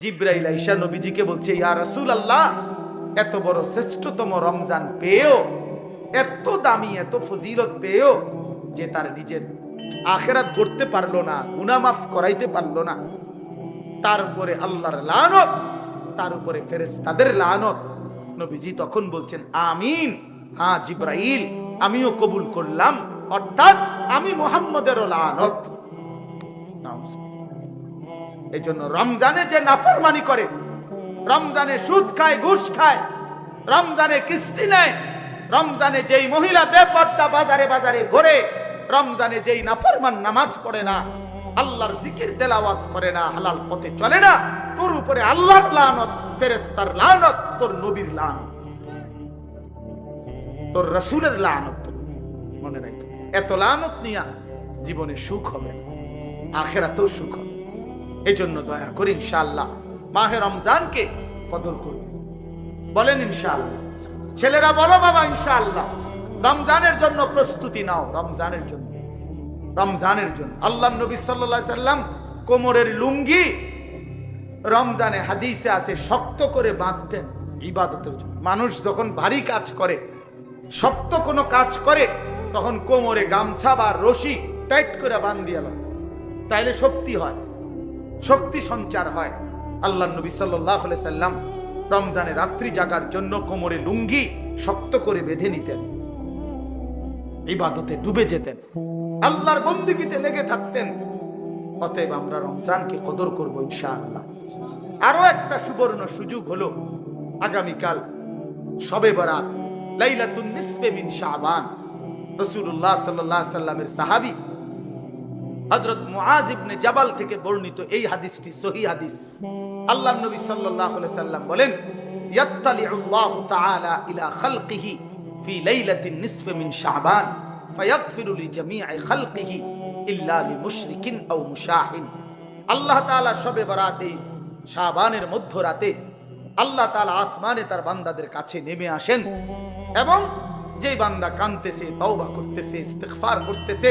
জিবরাইল আইসা নবীজিকে বলছে, ইয়া রাসূলুল্লাহ, এত বড় শ্রেষ্ঠতম রমজান পেয়েও, এত দামি এত ফজিলত পেয়েও যে তার নিজের আখিরাত করতে পারলো না, গুনাহ মাফ করাইতে পারলো না, তার উপরে আল্লাহর লানত, তার উপরে ফেরেশতাদের লানত। নবীজি তখন বলছেন, আমিন, হ্যাঁ জিবরাইল, আমিও কবুল করলাম, অর্থাৎ আমি মুহাম্মদেরও লানত। এই জন্য রমজানে যে নাফরমানি করে, রমজানে সুদ খায়, ঘুষ খায়, রমজানে কিস্তি নেয়, রমজানে যেই মহিলা বেপর্দা বাজারে বাজারে ঘোরে, রমজানে যেই নাফরমান নামাজ পড়ে না, আল্লাহর জিকির তেলাওয়াত করে না, হালাল পথে চলে না, তোর উপরে আল্লাহর লানত, ফেরেশতার লানত, তোর নবীর লানত, তোর রাসূলের লানত। মনে রাখ, এত লানত নিয়া জীবনে সুখ হবে না, আখিরাতেও সুখ হবে। এই জন্য দয়া করে ইনশাআল্লাহ মাহে রমজানকে কদর করুন। বলেন ইনশাআল্লাহ। ছেলেরা বলো বাবা ইনশাআল্লাহ। রমজানের জন্য প্রস্তুতি নাও, রমজানের জন্য, রমজানের জন্য। আল্লাহর নবী সাল্লাল্লাহু আলাইহি সাল্লাম কোমরের লুঙ্গি রমজানে হাদিসে আছে শক্ত করে বাঁধতেন ইবাদতের জন্য। মানুষ যখন ভারী কাজ করে, শক্ত কোনো কাজ করে, তখন কোমরে গামছা বা রশি টাইট করে বাঁধিয়ে লয়, তাইলে শক্তি হয়, শক্তি সঞ্চার হয়। আল্লাহর নবী সাল্লাল্লাহু আলাইহি সাল্লাম রমজানে রাত্রি জাগার জন্য কোমরে লুঙ্গি শক্ত করে বেঁধে নিতেন, ইবাদতে ডুবে যেতেন, আল্লাহর বন্দেগীতে লেগে থাকতেন। অতএব আমরা রমজানকে কদর করব ইনশাআল্লাহ। আরো একটা সুবর্ণ সুযোগ হলো আগামীকাল শবে বরাত, লাইলাতুন নিসফে মিন শাবান। রাসূলুল্লাহ সাল্লাল্লাহু আলাইহি সাল্লামের সাহাবী হযরত মুআজ ইবনে জাবাল থেকে বর্ণিত এই হাদিসটি সহিহ হাদিস। আল্লাহর নবী সাল্লাল্লাহু আলাইহি সাল্লাম বলেন, ইয়াত্তালিউল্লাহু তাআলা ইলা খালকিহি ফি লাইলাতিন নিসফি মিন শাবান ফায়াগফিরু লিজামিই খালকিহি ইল্লা লিমুশরিকিন আও মুশাহিন। আল্লাহ তাআলা শবে বরাতে, শাবানের মধ্যরাতে আল্লাহ তাআলা আসমানে তার বান্দাদের কাছে নেমে আসেন, এবং যেই বান্দা কাঁদতেছে, তওবা করতেছে, ইস্তিগফার করতেছে,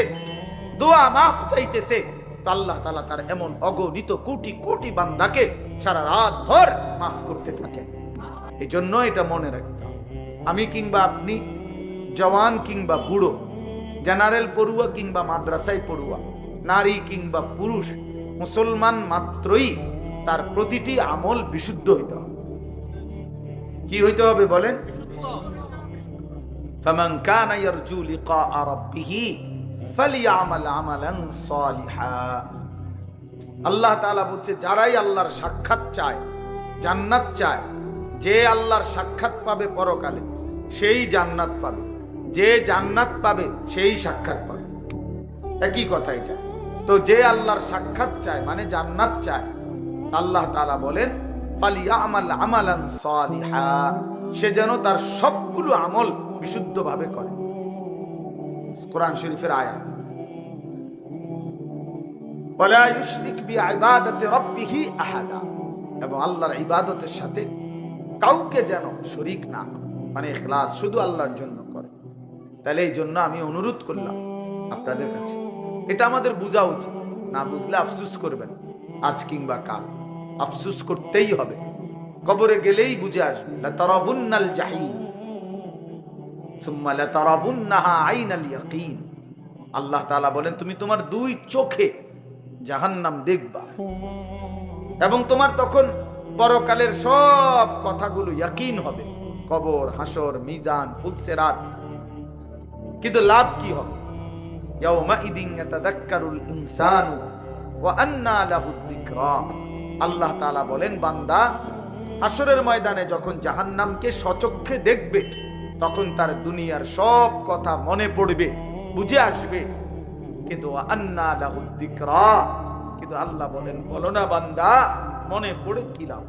দোয়া মাফ চাইতেছে, তো আল্লাহ তাআলা তার এমন অগণিত কোটি কোটি বান্দাকে সারা রাত ভর মাফ করতে থাকেন। এই জন্য এটা মনে রাখতে হবে। আমি কিংবা আপনি, জওয়ান কিংবা বুড়ো, জেনারেল পড়ুয়া কিংবা মাদ্রাসায় পড়ুয়া, নারী কিংবা পুরুষ, মুসলমান মাত্রই তার প্রতিটি আমল বিশুদ্ধ হইতে হবে। কি হইতে হবে বলেন? ফামান কানা ইয়ারজু লিকা রাব্বিহি ফালিয়ামাল আমালান সালিহা। আল্লাহ তাআলা বলছে, যারাই আল্লাহর সাক্ষাৎ চায়, জান্নাত চায়, যে আল্লাহর সাক্ষাৎ পাবে পরকালে সেই জান্নাত পাবে, যে জান্নাত পাবে সেই সাক্ষাৎ পাবে, একই কথা এটা। তো যে আল্লাহর সাক্ষাৎ চায় মানে জান্নাত চায়, আল্লাহ তাআলা বলেন ফালিয়ামাল আমালান সালিহা, সে যেন তার সবগুলো আমল বিশুদ্ধভাবে করে। কোরআন শরীফের আয়াত, ওয়ালা ইউশরিক বিইবাদাতি রাব্বিহি আহাদা, এবং আল্লাহর ইবাদতের সাথে কাউকে যেন শরীক না করে, মানে ইখলাস শুধু আল্লাহর জন্য করে। তাহলে এই জন্য আমি অনুরোধ করলাম আপনাদের কাছে, এটা আমাদের বোঝা উচিত। না বুঝলে আফসোস করবেন, আজ কিংবা কাল আফসোস করতেই হবে। কবরে গেলেই বুঝে আসবে, লাতারাবুন্নাল জাহিম সুম্মা লাতারাবুন্নাহা আইনাল ইয়াকিন। আল্লাহ তাআলা বলেন, তুমি তোমার দুই চোখে জাহান্নাম দেখবা, এবং তোমার তখন পরকালের সব কথাগুলো ইয়াকিন হবে, কবর, হাসর, মিজান, ফুলসিরাত। কিন্তু লাভ কি হবে? ইয়াউমাইদিন ইয়াতাযাক্কারুল ইনসানু ওয়া আন্না লাহুদ যিকরা। আল্লাহ তাআলা বলেন, বান্দা হাসরের ময়দানে যখন জাহান্নামকে সচক্ষে দেখবে, তখন তার দুনিয়ার সব কথা মনে পড়বে, বুঝে আসবে। কিন্তু আন্না লাহুদ যিকরা, কিন্তু আল্লাহ বলেন, বলো না বান্দা, মনে পড়ে কি লাভ?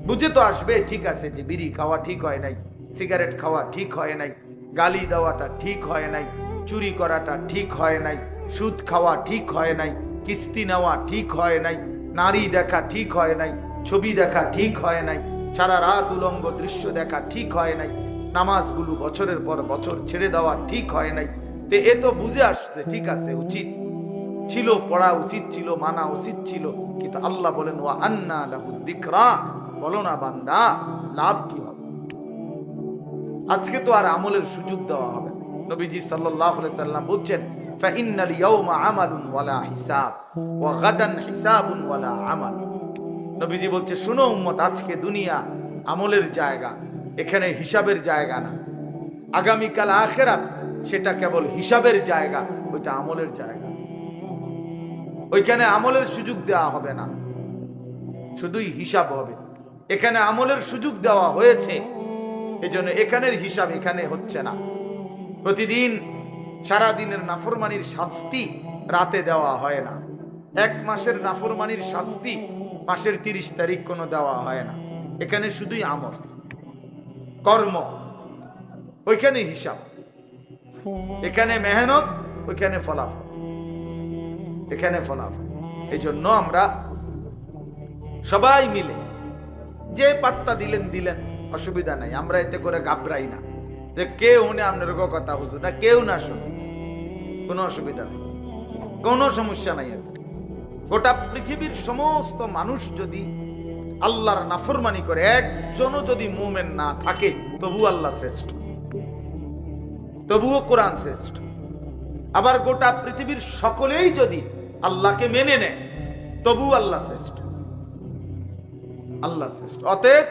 বুঝে তো আসবে, ঠিক আছে যে বিড়ি খাওয়া ঠিক হয় নাই, সিগারেট খাওয়া ঠিক হয় নাই, গালি দেওয়াটা ঠিক হয় নাই, চুরি করাটা ঠিক হয় নাই, সুদ খাওয়া ঠিক হয় নাই, কিস্তি নেওয়া ঠিক হয় নাই, নারী দেখা ঠিক হয় নাই, ছবি দেখা ঠিক হয় নাই, সারা রাত উলঙ্গ দৃশ্য দেখা ঠিক হয় নাই, নামাজগুলো বছরের পর বছর ছেড়ে দেওয়া ঠিক হয় নাই। তো এ তো বুঝে আসছে, ঠিক আছে, উচিত ছিল, পড়া উচিত ছিল, মানা উচিত ছিল, কিন্তু আল্লাহ বলেন ওয়া আন্না লাহু যিকরা, বলো না বান্দা লাভ কি হবে। আজকে তো আর আমলের সুযোগ দেওয়া হবে। নবীজি সাল্লাল্লাহু আলাইহি সাল্লাম বলছেন ফাইন্নাল ইয়াউমা আমালুন ওয়ালা হিসাব ওয়া গাদান হিসাবুন ওয়ালা আমাল। নবীজি বলছে শুনো উম্মত, আজকে দুনিয়া আমলের জায়গা, এখানে হিসাবের জায়গা না। আগামীকাল আখিরাত সেটা কেবল হিসাবের জায়গা, ওইটা আমলের জায়গা। ওইখানে আমলের সুযোগ দেওয়া হবে না, শুধুই হিসাব হবে। এখানে আমলের সুযোগ দেওয়া হয়েছে, এজন্য এখানের হিসাব এখানে হচ্ছে না। প্রতিদিন সারা দিনের নাফরমানির শাস্তি রাতে দেওয়া হয় না। এক মাসের নাফরমানির শাস্তি মাসের 30 তারিখ কোনো দেওয়া হয় না। এখানে শুধুই আমল, কর্ম, ওইখানে হিসাব। এখানে মেহনত, ওইখানে ফলাফল, এখানে ফলাফল। এই জন্য আমরা সবাই মিলে যে পাত্তা দিলেন দিলেন, অসুবিধা নাই। আমরা এতে করে ঘাবড়াই না যে কেউ উনি আপনার কথা হুজুর না, কেউ না শুনে, কোনো অসুবিধা নেই, কোনো সমস্যা নাই। এতে গোটা পৃথিবীর সমস্ত মানুষ যদি আল্লাহর নাফরমানি করে, একজনও যদি মুমিন না থাকে, তবু আল্লাহ শ্রেষ্ঠ, তবুও কোরআন শ্রেষ্ঠ। আবার গোটা পৃথিবীর সকলেই যদি আল্লাহকে মেনে নেয়, তবু আল্লাহ শ্রেষ্ঠ, আল্লাহ শ্রেষ্ঠ। অতএব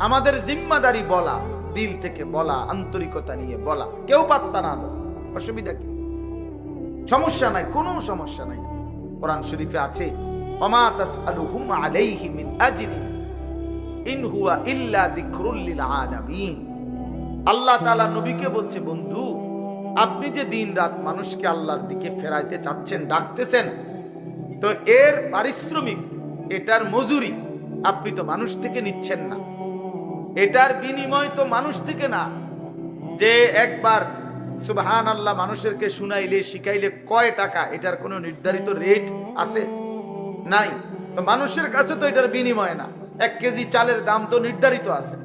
আমাদের জিম্মাদারি বলা, দিল থেকে বলা, আন্তরিকতা নিয়ে বলা, কেউ পাত্তা না দাও, অসুবিধা কি? সমস্যা নাই, কোনো সমস্যা নাই। কোরআন শরীফে আছে ওমা তাসআলুহুম আলাইহি মিন আজরি ইন হুয়া ইল্লা যিকরুল লিল আলামিন। আল্লাহ তাআলা নবীকে বলছে, বন্ধু আপনি যে দিন রাত মানুষকে আল্লাহর দিকে ফেরাইতে চাচ্ছেন, ডাকতেছেন, তো এর পারিশ্রমিক, এটার মজুরি আপনি তো মানুষ থেকে নিচ্ছেন না, এটার বিনিময় তো মানুষ থেকে না। যে একবার সুবহানাল্লাহ মানুষেরকে শুনাইলে, শিখাইলে কয় টাকা, এটার কোনো নির্ধারিত রেট আছে? নাই। তো মানুষের কাছে তো এটার বিনিময় না। 1 কেজি চালের দাম তো নির্ধারিত আছে,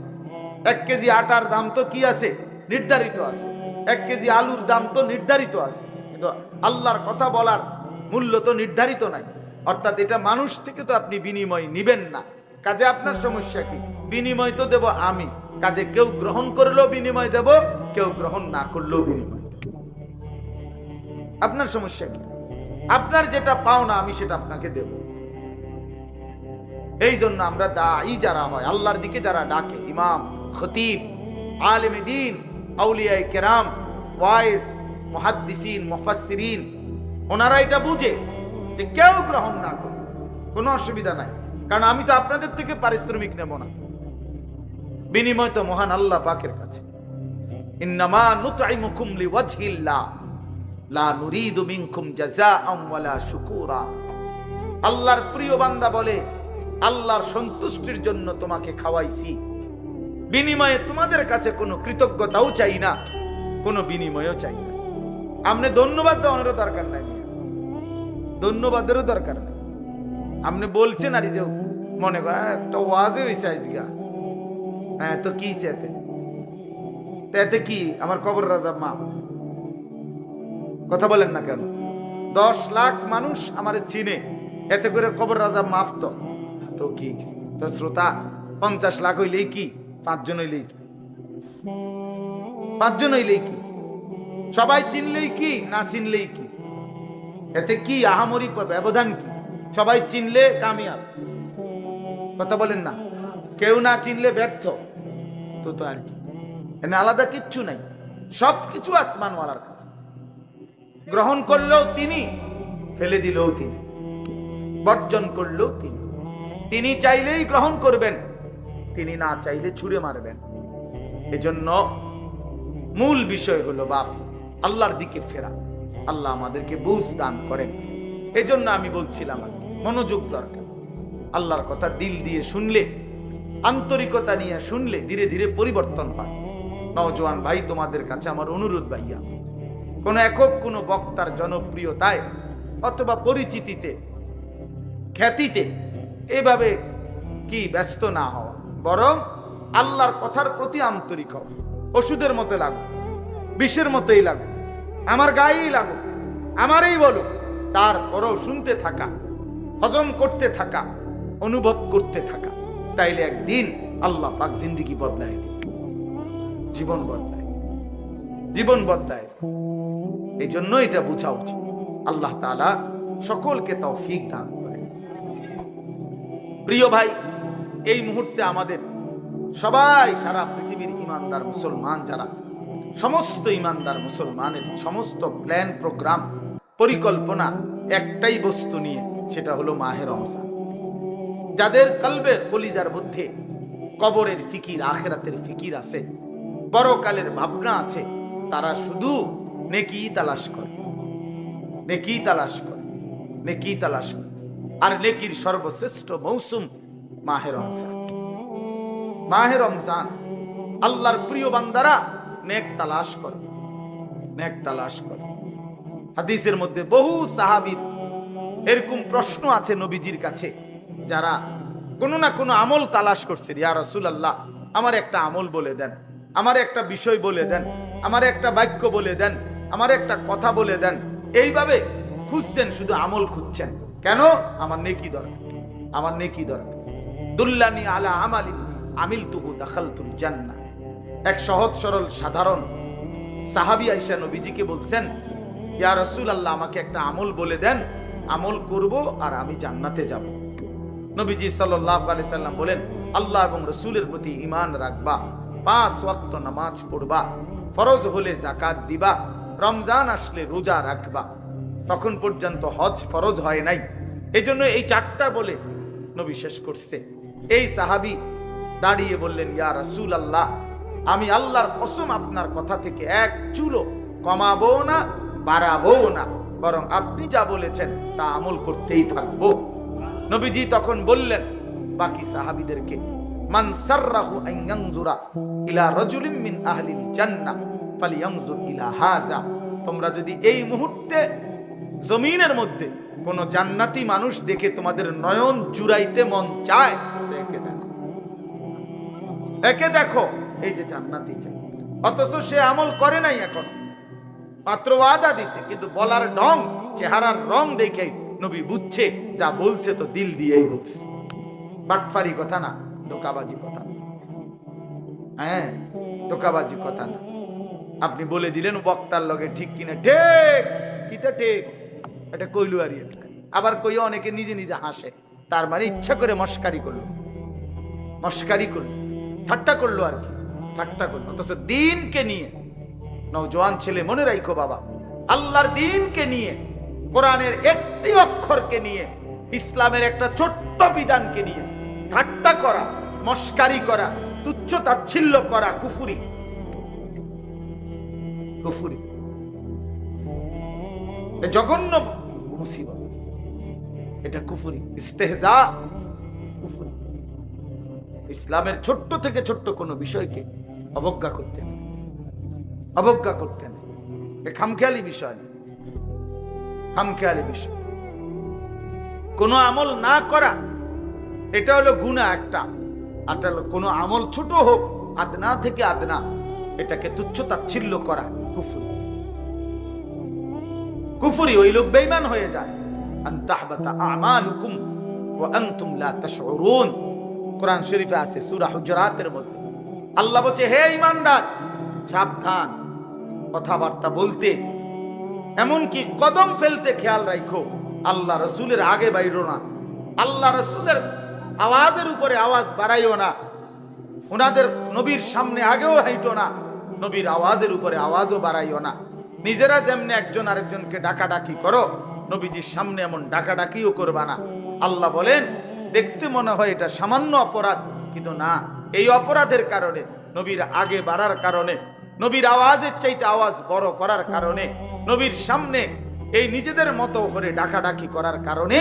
1 কেজি আটার দাম তো কি আছে? নির্ধারিত আছে। 1 কেজি আলুর দাম তো নির্ধারিত আছে, কিন্তু আল্লাহর কথা বলার মূল্য তো নির্ধারিত নাই। অর্থাৎ এটা মানুষ থেকে তো আপনি বিনিময় নিবেন না। কাজে আপনার সমস্যা কি? বিনিময় তো দেব আমি, কাজে কেউ গ্রহণ করলেও বিনিময় দেব, কেউ গ্রহণ না করলেও বিনিময় দেব। আপনার সমস্যা কি? আপনার যেটা পাও না, আমি সেটা আপনাকে দেব। এই জন্য আমরা দাঈ যারা হয়, আল্লাহর দিকে যারা ডাকে, ইমাম, খতিব, আলেমে দ্বীন, আউলিয়ায়ে কেরাম, ওয়াইজ, মুহাদ্দিসিন, মুফাসসিরিন, ওনারা এটা বুঝে যে কেউ গ্রহণ না করে কোনো অসুবিধা নাই, কারণ আমি তো আপনাদের থেকে পারিশ্রমিক নেব না, বিনিময় তো মহান আল্লাহ পাকের কাছে। ইন্নামা নুতঈমুকুম লিওয়াজহিল্লাহ লা নুরিদু মিনকুম জাযাআন ওয়ালা শুকুরা। আল্লাহর প্রিয় বান্দা বলে, আল্লাহর সন্তুষ্টির জন্য তোমাকে খাওয়াইছি, বিনিময়ে তোমাদের কাছে কোনো কৃতজ্ঞতাও চাই না, কোনো বিনিময়ও চাই না। আপনি ধন্যবাদ দেওয়ারও দরকার নাই, ধন্যবাদেরও দরকার নেই। আপনি বলছেন আর যে মনে কর একটা ওয়াজে হয়েছে আজকে, হ্যাঁ তো কি এতে কি আমার কবর রাজা মাপ? কথা বলেন না কেন? 10 লাখ মানুষ আমার চিনে, এতে করে কবর রাজা মাফ? তো কি তো শ্রোতা 50 লাখ হইলেই কি? 5 জন হইলেই কি? 5 জন হইলেই কি? সবাই চিনলেই কি, না চিনলেই কি? এতে কি আহামরি ব্যবধান কি? সবাই চিনলে কামিয়াব, কথা বলেন না? কেউ না চিনলে ব্যর্থ। তো আর কি, এনে আলাদা কিচ্ছু নাই, সবকিছু আসমানওয়ালার কাছে। গ্রহণ করলেও তিনি, ফেলে দিলেও তিনি, বর্জন করলেও তিনি। তিনি চাইলেই গ্রহণ করবেন, তিনি না চাইলে ছুঁড়ে মারবেন। এজন্য মূল বিষয় হলো বাপ আল্লাহর দিকে ফেরা। আল্লাহ আমাদেরকে বুঝ দান করেন। এজন্য আমি বলছিলাম মনোযোগ দরকার। আল্লাহর কথা দিল দিয়ে শুনলে, আন্তরিকতা নিয়ে শুনলে ধীরে ধীরে পরিবর্তন হয়। নওজোয়ান ভাই, তোমাদের কাছে আমার অনুরোধ, ভাইয়া কোন একক কোন বক্তার জনপ্রিয়তায় অথবা পরিচিতিতে, খ্যাতিতে এভাবে কি ব্যস্ত না হওয়া, বরং আল্লাহর কথার প্রতি আন্তরিক হওয়া। ওষুধের মতো লাগুক, বিষের মতোই লাগুক, আমার গায়েই লাগুক, আমারই বলুক, তারপরও শুনতে থাকা, হজম করতে থাকা, অনুভব করতে থাকা, তাইলে একদিন আল্লাহ পাক জিন্দেগি বদলায় দিবে, জীবন বদলায়, জীবন বদলায়। এই জন্য এটা বোঝা উচিত। আল্লাহ তাআলা সকলকে তৌফিক দান করেন। প্রিয় ভাই, এই মুহূর্তে আমাদের সবাই, সারা পৃথিবীর ইমানদার মুসলমান যারা, সমস্ত ইমানদার মুসলমানের সমস্ত প্ল্যান, প্রোগ্রাম, পরিকল্পনা একটাই বস্তু নিয়ে, সেটা হলো মাহে রমজান। যাদের কলবে, কলিজার মধ্যে কবরের ফিকির, আখিরাতের ফিকির আছে, পরকালের ভাবনা আছে, তারা শুধু নেকি তালাশ করে, নেকি তালাশ করে, নেকি তালাশ করে। আর নেকির সর্বশ্রেষ্ঠ মৌসুম মাহে রমজান। মাহে রমজান আল্লাহর প্রিয় বান্দারা নেক তালাশ করে, নেক তালাশ করে। হাদিসের মধ্যে বহু সাহাবীর এরকম প্রশ্ন আছে নবীজির কাছে, যারা কোনো না কোনো আমল তালাশ করছে। ইয়া রাসূলুল্লাহ, আমার একটা আমল বলে দেন, আমার একটা বিষয় বলে দেন, আমার একটা বাক্য বলে দেন, আমার একটা কথা বলে দেন। এইভাবে খুঁজছেন, শুধু আমল খুঁজছেন। কেন? আমার নেকি দরকার, আমার নেকি দরকার। দুল্লানি আলা আমালিন আমিলতুহু দাখালতুল জান্নাহ। এক সহজ সরল সাধারণ সাহাবী আয়েশা নবীজিকে বলছেন, ইয়া রাসূলুল্লাহ, আমাকে একটা আমল বলে দেন, আমল করব আর আমি জান্নাতে যাব। নবীজি সাল্লাল্লাহু আলাইহি সাল্লাম বলেন, আল্লাহ এবং রাসূলের প্রতি ঈমান রাখবা, 5 ওয়াক্ত নামাজ পড়বা, ফরজ হলে যাকাত দিবা, রমজান আসলে রোজা রাখবা। তখন পর্যন্ত হজ ফরজ হয় নাই, এজন্য এই 4টা বলে নবী শেষ করছে। এই সাহাবী দাঁড়িয়ে বললেন, ইয়া রাসূলুল্লাহ, আমি আল্লাহর কসম আপনার কথা থেকে এক চুলও কমাবো না, বাড়াবো না, বরং আপনি যা বলেছেন তা আমল করতেই থাকবো। নবীজি তখন বললেন বাকি সাহাবীদেরকে, মান সাররাহু আন ইয়ানজুরা ইলা রাজুলিন মিন আহলিল জান্নাহ ফালিয়ানজুর ইলা হাযা। তোমরা যদি এই মুহূর্তে জমিনের মধ্যে কোন জান্নাতি মানুষ দেখে তোমাদের নয়ন জুড়াইতে মন চায়, একে দেখো, একে দেখো, এই যে জান্নাতি চাই। অথচ সে আমল করে নাই, এখন মাত্র ওয়াদা দিছে, কিন্তু বলার ঢং, চেহারার রং দেখে নবী বুঝছে যা বলছে তো দিল দিয়েই বলছে। বাটফারি কথা না, ধোঁকাবাজি কথা না। হ্যাঁ, ধোঁকাবাজি কথা না। আপনি বলে দিলেন বক্তার লগে ঠিক কিনা, ঠিক কিতা ঠিক, এটা কইলু আর আবার কইও অনেকে নিজে নিজে হাসে, তার মানে ইচ্ছা করে মস্কারি করলো, মস্কারি করলো, ঠাট্টা করলো আর কি, ঠাট্টা করলো। অথচ দিনকে নিয়ে, নওজোয়ান ছেলে মনে রাখো বাবা, আল্লাহর দিনকে নিয়ে, কোরআনের একটি অক্ষরকে নিয়ে, ইসলামের একটা ছোট্ট বিধানকে নিয়ে ঠাট্টা করা, মস্কারি করা, তুচ্ছ তাচ্ছিল্য করা কুফরি, কুফরি, জঘন্য মুসিবত, এটা কুফরি, ইস্তেহজা, কুফরি। ইসলামের ছোট্ট থেকে ছোট্ট কোনো বিষয়কে অবজ্ঞা করতে নেই, অবজ্ঞা করতে নেই। খামখেয়ালি বিষয়, খামখেয়ালি বিষয়। কোনো আমল না করা, এটা হলো গুনাহ একটা। আর কোনো আমল ছোট হোক, আদনা থেকে আদনা, এটাকে তুচ্ছ তাচ্ছিল্য করা কুফরি, কুফরি। ওই লোক বেঈমান হয়ে যায়। আন তাহবাতা আমালুকুম ওয়া আনতুম লা তাশউরুন। কোরআন শরীফে আছে সূরা হুজুরাতের মধ্যে আল্লাহ বলছে, হে ঈমানদার, সাবধান কথাবার্তা বলতে, এমনকি কদম ফেলতে খেয়াল রাখো। আল্লাহ রাসূলের আগে বাইরো না, আল্লাহ রাসূলের আওয়াজের উপরে আওয়াজ বাড়াইও না, ওনাদের নবীর সামনে আগেও হাইটো না, নবীর আওয়াজের উপরে আওয়াজও বাড়াইও না। নিজেরা যেমনি একজন আরেকজনকে ডাকাডাকি করো, নবীজির সামনে এমন ডাকাডাকিও করবা না। আল্লাহ বলেন, দেখতে মনে হয় এটা সামান্য অপরাধ, কিন্তু না, এই অপরাধের কারণে, নবীর আগে বাড়ার কারণে, নবীর আওয়াজের চাইতে আওয়াজ বড় করার কারণে, নবীর সামনে এই নিজেদের মতো করে ডাকাডাকি করার কারণে,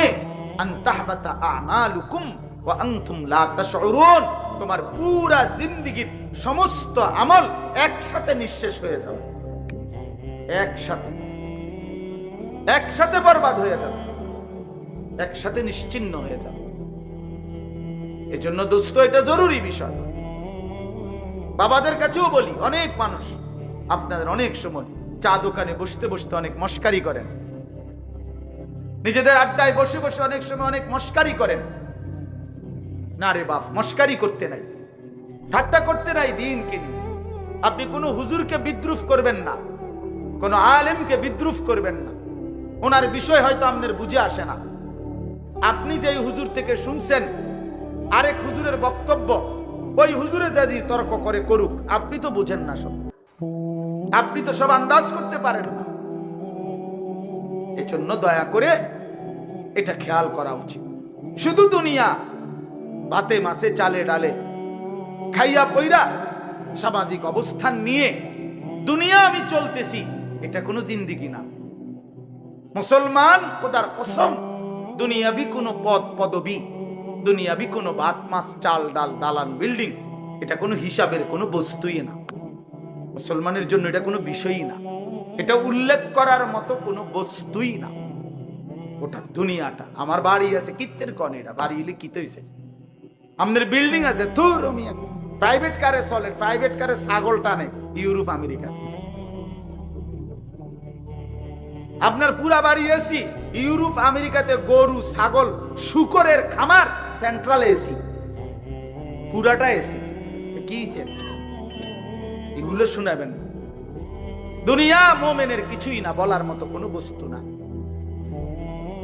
আন তাহবাতা আমালুকুম ওয়া আনতুম লা তাশউরুন, তোমার পুরা জিন্দেগীর সমস্ত আমল একসাথে নিঃশেষ হয়ে যাবে, একসাথে, একসাথে বরবাদ হয়ে যাবে, একসাথে নিশ্চিহ্ন হয়ে যাবে। এজন্য দোস্ত, এটা জরুরি বিষয়। বাবাদের কাছেও বলি, অনেক মানুষ আপনাদের অনেক সময় চা দোকানে বসতে বসতে অনেক মস্কারি করেন, নিজেদের আড্ডায় বসে বসে অনেক সময় অনেক মস্কারি করেন। না রে বাপ, মস্কারি করতে নাই, ঠাট্টা করতে নাই দ্বীনকে নিয়ে। আপনি কোনো হুজুরকে বিদ্রুপ করবেন না, কোনো আলেমকে বিদ্রুপ করবেন না। ওনার বিষয় হয়তো আপনার বুঝে আসে না। আপনি যেই হুজুর থেকে শুনছেন আরেক হুজুরের বক্তব্য, ওই হুজুরে যদি তর্ক করে করুক, আপনি তো বুঝেন না সব, আপনি তো সব আন্দাজ করতে পারেন না। এজন্য দয়া করে এটা খেয়াল করা উচিত। শুধু দুনিয়া, ভাতে মাছে চালে ডালে খাইয়া পইরা সামাজিক অবস্থান নিয়ে দুনিয়া আমি চলতেছি, এটা কোনো জিন্দেগি না। মুসলমান খোদার কসম, দুনিয়াবি কোনো পদ পদবি, দুনিয়াবি কোনো ভাত মাছ চাল ডাল দালান বিল্ডিং, এটা কোনো হিসাবের কোনো বস্তুই না। মুসলমানের জন্য এটা কোনো বিষয়ই না, এটা উল্লেখ করার মতো কোনো বস্তুই না। ওটা দুনিয়াটা। আমার বাড়ি আছে, কিত্তের কনে এটা বাড়ি এলে কিতে হয়েছে, আমাদের বিল্ডিং আছে, ধুর আমি প্রাইভেট কারে চলে, প্রাইভেট কারে ছাগল টানে ইউরোপ আমেরিকা। আপনার পুরা বাড়ি এসি, ইউরোপ আমেরিকাতে গরু ছাগল শুকরের খামার, সেন্ট্রাল এসি, পুরাটা এসি। কি এগুলো শোনাবেন? দুনিয়া মোমেনের কিছুই না, বলার মতো কোনো বস্তু না,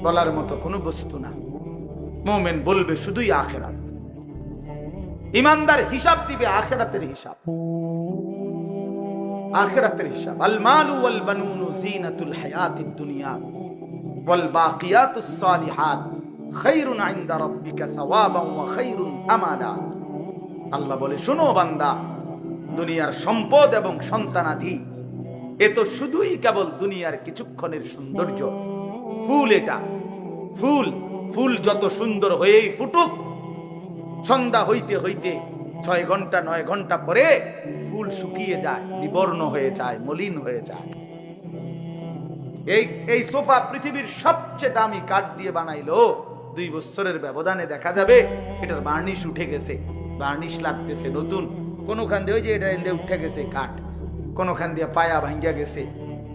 বলার মতো কোনো বস্তু না। মোমেন বলবে শুধুই আখিরাত। ইমানদার হিসাব দিবে আখিরাতের হিসাব, আখিরাতের হিসাব। আল মালু ওয়াল বানুনু জিনাতুল হায়াতিদ দুনিয়া ওয়াল বাকিয়াতুস সালিহাত খায়রুন ইনদা রাব্বিকা সাওয়াবান ওয়া খায়রুন আমালা। আল্লাহ বলে, শোনো বান্দা, দুনিয়ার সম্পদ এবং সন্তানাদি এ তো শুধুই কেবল দুনিয়ার কিছুক্ষণের সৌন্দর্য। ফুল এটা, ফুল, ফুল যত সুন্দর হয়েই ফুটুক, সন্ধ্যা হইতে হইতে 6 ঘন্টা 9 ঘন্টা পরে ফুল শুকিয়ে যায়, বিবর্ণ হয়ে যায়, মলিন হয়ে যায়। এই সোফা পৃথিবীর সবচেয়ে দামি কাঠ দিয়ে বানাইলো, 2 বছরের ব্যবধানে দেখা যাবে এটার বার্নিশ উঠে গেছে, বার্নিশ লাগতেছে নতুন। কোনখান দিয়ে ওই যে এটা এনে উঠে গেছে কাঠ, কোনখান দিয়ে পায়া ভাঙ্গিয়া গেছে,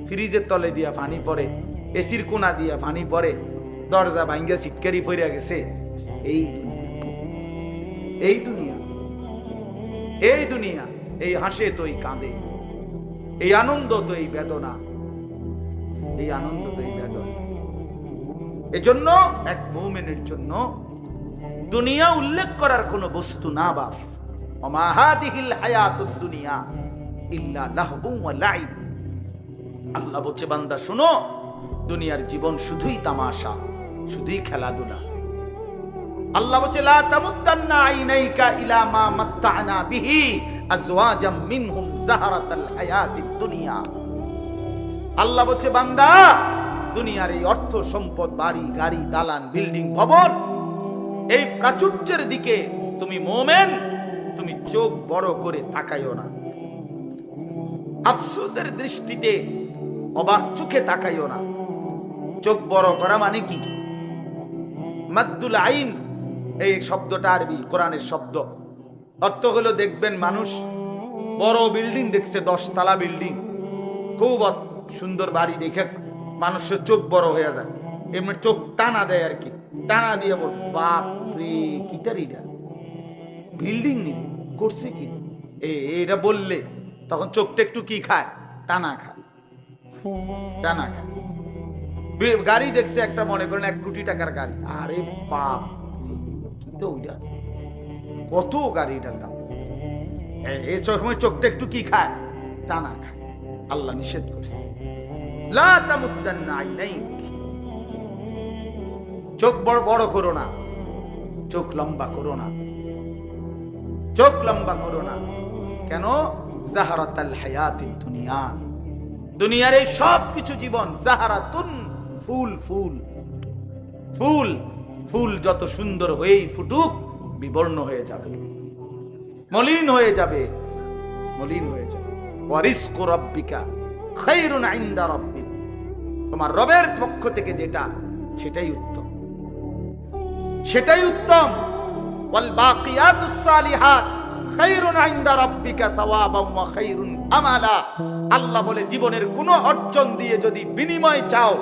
ফ্রিজের তলে দিয়া পানি পড়ে, এসির কোনা দিয়া পানি পড়ে, দরজা ভাঙ্গিয়া ছিটকারি পড়িয়া গেছে। এই দুনিয়া, এই দুনিয়া, এই হাসে তো এই কাঁদে, এই আনন্দ তো এই বেদনা, এই আনন্দ তো এই বেদনা। এজন্য এক মুমিনের জন্য দুনিয়া উল্লেখ করার কোনো বস্তু না। বাপ, ওমা হাদিহিল হায়াতুদ দুনিয়া ইল্লা লাহবু ওয়া লাইব। আল্লাহ বলছে, বান্দা শোনো, দুনিয়ার জীবন শুধুই তামাশা, শুধুই খেলাধুলা। আল্লাহ বলছে, লা তামুদ্দান্না আইনাইকা ইলা মা মাত্তা'না বিহি আজওয়াজাম মিনহুম যাহরাতাল হায়াতিদ দুনিয়া। আল্লাহ বলছে, বান্দা, দুনিয়ার এই অর্থ সম্পদ, বাড়ি গাড়ি দালান বিল্ডিং ভবন, এই প্রাচুর্যের দিকে তুমি মুমিন, তুমি চোখ বড় করে তাকাইও না। আফসোসের দৃষ্টিতে অবাক চোখে তাকাইও না। চোখ বড় করা মানে কি? মাদ্দুল আইন, এই শব্দটা আরবি, কোরআনের শব্দ। অর্থ হলো, দেখবেন মানুষ বড় বিল্ডিং দেখছে, 10 তলা বিল্ডিং, খুব সুন্দর বাড়ি দেখে মানুষের চোখ বড় হয়ে যায়, এমনি চোখ টানা দেয় আর কি, টানা দিয়ে বল, বাপ রে কিটারিটা বিল্ডিং করছে কি, এটা বললে তখন চোখটা একটু কি খায়, টানা খায়, টানা খায়। গাড়ি দেখছে একটা, মনে করেন 1 কোটি টাকার গাড়ি, আরে বাপ কি তো ওইটা, কত গাড়িটার দাম, এই সময় চোখটা একটু কি খায়, টানা খায়। আল্লাহ নিষেধ করছে, লা তামুদ্দান্না আইনাইক, চোখ বড় বড় করো না, চোখ লম্বা করো না, চোখ লম্বা করো না। কেন? যাহরাতাল হায়াতিদ দুনিয়া, দুনিয়ার এই সব কিছু জীবন, যাহরাতুন, ফুল, ফুল, ফুল, ফুল যত সুন্দর হয়েই ফুটুক, বিবর্ণ হয়ে যাবে, মলিন হয়ে যাবে, মলিন হয়ে যাবে। ওয়া রিজকু রাব্বিকা খায়রুন ইনদা রাব্বিক, তোমার রবের পক্ষ থেকে যেটা, সেটাই উত্তম, সেটাই উত্তম। ওয়াল বাকিয়াতুস সালিহাত খায়রুন ইনদা রাব্বিকা সাওয়াবান ওয়া খায়রুন আমালা। আল্লাহ বলে, জীবনের কোন অর্জন দিয়ে যদি বিনিময় চাও,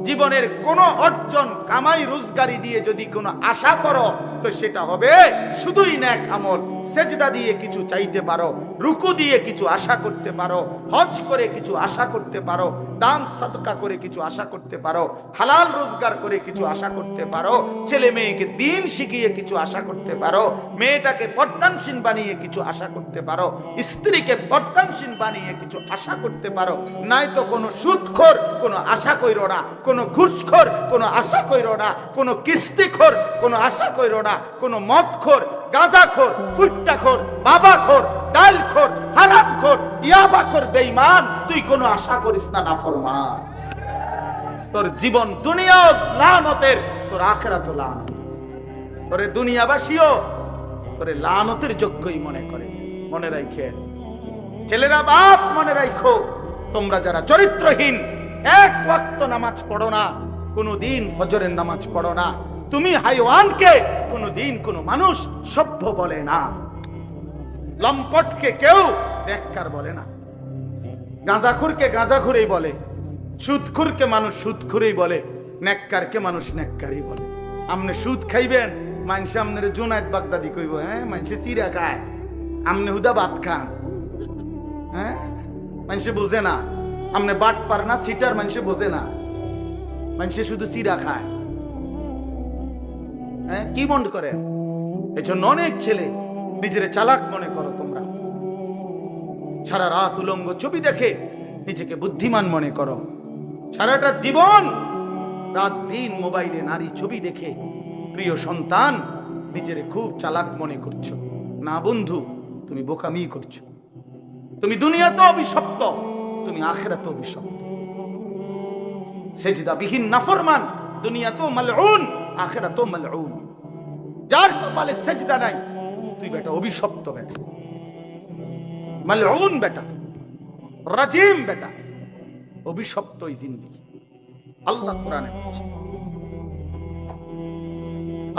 জীবনের কোনো অর্জন কামাই রোজগারি দিয়ে যদি কোনো আশা করো তো সেটা হবে শুধুই নেক আমল। সেজদা দিয়ে কিছু চাইতে পারো, রুকু দিয়ে কিছু আশা করতে পারো, হজ করে কিছু আশা করতে পারো, দান সাদকা করে কিছু আশা করতে পারো, হালাল রোজগার করে কিছু আশা করতে পারো, ছেলে মেয়েকে দিন শিখিয়ে কিছু আশা করতে পারো, মেয়েটাকে পর্দানশীল বানিয়ে কিছু আশা করতে পারো, স্ত্রীকে পর্দানশীল বানিয়ে কিছু আশা করতে পারো। নাই তো কোনো সুদখোর কোনো আশা কইরো না, কোনো ঘুষখোর কোনো আশা কইরো না, কোনো কিস্তিখোর কোনো আশা কইরো না, কোনো মদখোর, গাঁজাখোর, ফুট্টাখোর, বাবাখোর, ডালখোর, হারামখোর, ইয়াবাখোর বেঈমান তুই কোনো আশা করিস না নাফরমান। তোর জীবন দুনিয়াও লানতের, তোর আখিরাতও লানত। তোরে দুনিয়াবাসীও তোরে লানতের যোগ্যই মনে করে। মনে রাখে ছেলেরা, বাপ মনে রাখো, তোমরা যারা চরিত্রহীন, এক ওয়াক্ত নামাজ পড়ো না, কোনদিন ফজরের নামাজ পড়ো না, তুমি হাইওয়ানকে কোনদিন কোনো মানুষ সভ্য বলে না, লম্পটকে কেউ নেককার বলে না, গাঁজাখুরকে গাঁজাখুরেই বলে, সুদখুরকে মানুষ সুদখুরেই বলে, নেককারকে মানুষ নেককারই বলে। আমনে সুদ খাইবেন, মানুষে আমনের জুনায়েদ বাগদাদি কইব, হ্যাঁ মানুষে চিরা খায়, আমনে হুদা ভাত খান, হ্যাঁ মানুষে বোঝে না। আমনে বাট পার না সিটার, মানুষে বোঝে না, মানুষে শুধু চিরা খায়। হ্যাঁ কি মনে করে? এজন্য অনেক ছেলে নিজেরে চালাক মনে করো তোমরা, সারা রাত উলঙ্গ ছবি দেখে নিজেকে বুদ্ধিমান মনে করো, সারাটা জীবন রাত দিন মোবাইলে নারী ছবি দেখে প্রিয় সন্তান নিজেরে খুব চালাক মনে করছো। না বন্ধু, তুমি বোকামি করছো। তুমি দুনিয়াতে অভিশপ্ত, তুমি আখিরাতে অভিশপ্ত। সেজদা বিহীন নাফরমান দুনিয়াতেও মালউন, আখিরাতেও মালউন। যার কপালে সেজদা নাই তুই বেটা অভিশপ্ত, বেটা মালউন, বেটা রাজিম, বেটা অভিশপ্ত এই জিন্দেগি। আল্লাহ কোরআনে বলছেন,